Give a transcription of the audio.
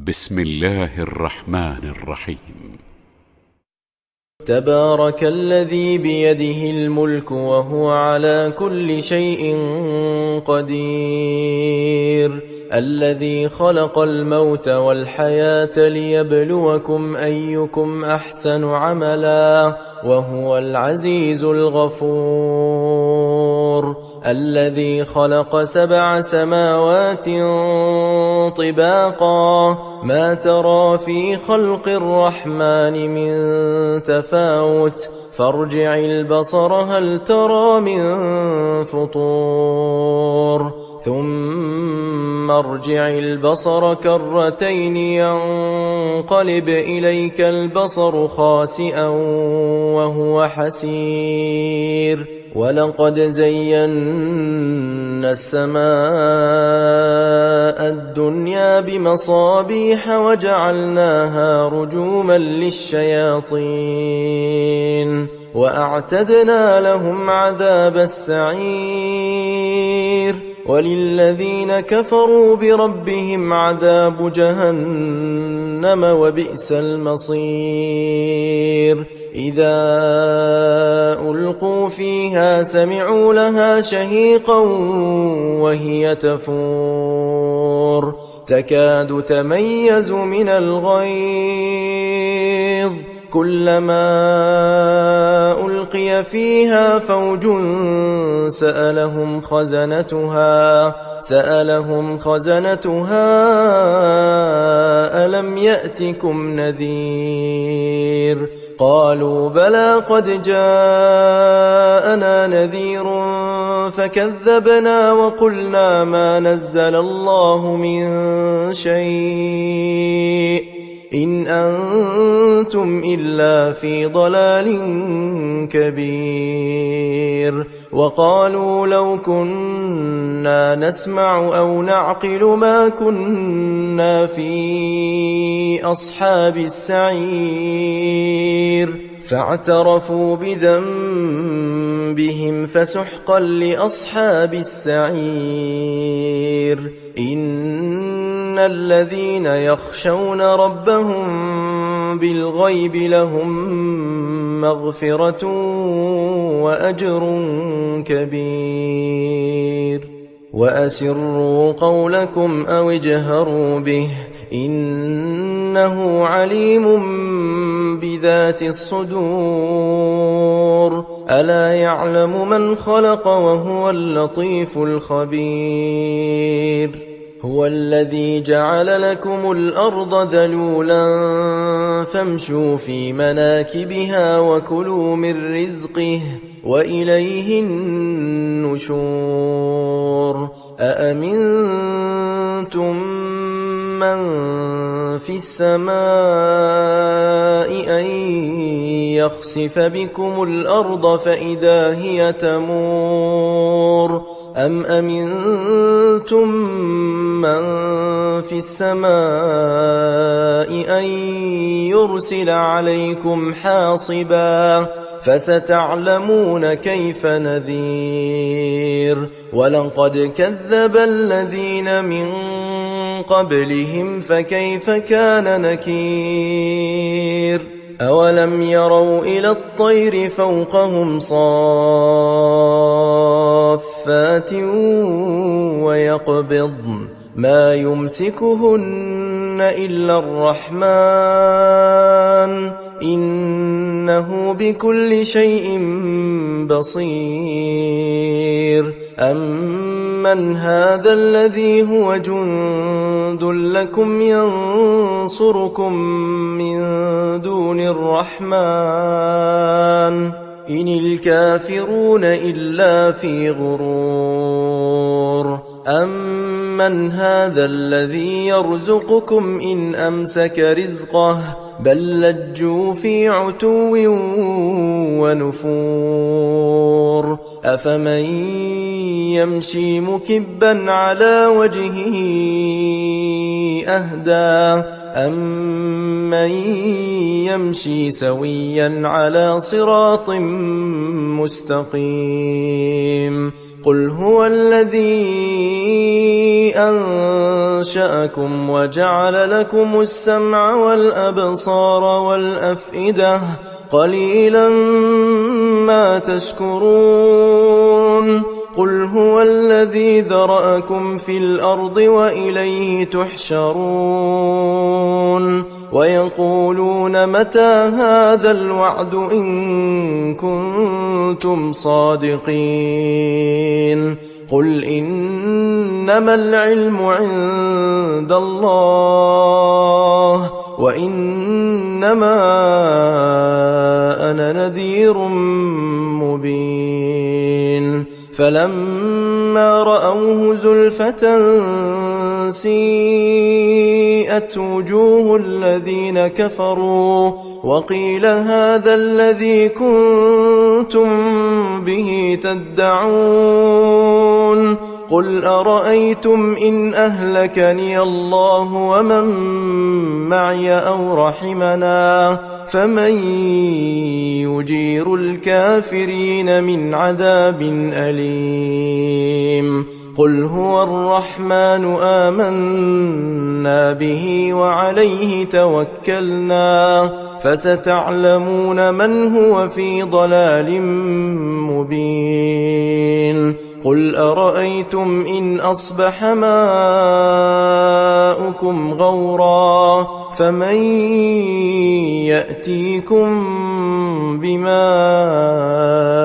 بسم الله الرحمن الرحيم. تبارك الذي بيده الملك وهو على كل شيء قدير، الذي خلق الموت والحياة ليبلوكم أيكم أحسن عملا وهو العزيز الغفور، الذي خلق 7 سماوات طباقا ما ترى في خلق الرحمن من تفاوت فارجع البصر هل ترى من فطور ثم ارجع البصر كرتين ينقلب إليك البصر خاسئا وهو حسير، ولقد زينا السماء الدنيا بمصابيح وجعلناها رجوما للشياطين وأعتدنا لهم عذاب السعير، وللذين كفروا بربهم عذاب جهنم وبئس المصير. إذا ألقوا فيها سمعوا لها شهيقا وهي تفور تكاد تميز من الغيظ، كلما ألقي فيها فوج سألهم خزنتها ألم يأتكم نذير؟ قالوا بلى قد جاءنا نذير فكذبنا وقلنا ما نزل الله من شيء إن أنتم إلا في ضلال كبير. وقالوا لو كنا نسمع أو نعقل ما كنا في أصحاب السعير، فاعترفوا بذنبهم فسحقا لأصحاب السعير. إن الذين يخشون ربهم بالغيب لهم مغفرة وأجر كبير. وأسروا قولكم أو اجهروا به إنه عليم بذات الصدور، ألا يعلم من خلق وهو اللطيف الخبير. هو الذي جعل لكم الأرض ذلولا فامشوا في مناكبها وكلوا من رزقه وإليه النشور. أأمنتم من في السماء أن يخسف بكم الأرض فإذا هي تمور، أم أمنتم من في السماء أن يرسل عليكم حاصبا فستعلمون كيف نذير. ولقد كذب الذين من قبلهم فكيف كان نكير. أولم يروا إلى الطير فوقهم صافات ويقبضن ما يمسكهن إلا الرحمن إنه بكل شيء بصير. أمن هذا الذي هو جند لكم ينصركم من دون الرحمن إن الكافرون إلا في غرور. أمن هذا الذي يرزقكم إن أمسك رزقه بل لجوا في عتو ونفور. أفمن يمشي مكبا على وجهه أهدى أمن يمشي سويا على صراط مستقيم. قل هو الذي أنشأكم وجعل لكم السمع والأبصار والأفئدة قليلا ما تشكرون قل هو الذي ذرأكم في الأرض وإليه تحشرون ويقولون متى هذا الوعد إن كنتم صادقين قل إنما العلم عند الله وإنما أنا نذير مبين فلما رأوه زلفة سيئت وجوه الذين كفروا وقيل هذا الذي كنتم به تدعون قل أرأيتم إن أهلكني الله ومن معي أو رحمنا فمن يجير الكافرين من عذاب أليم قل هو الرحمن آمنا به وعليه توكلنا فستعلمون من هو في ضلال مبين قل أرأيتم إن أصبح ماؤكم غورا فمن يأتيكم بماء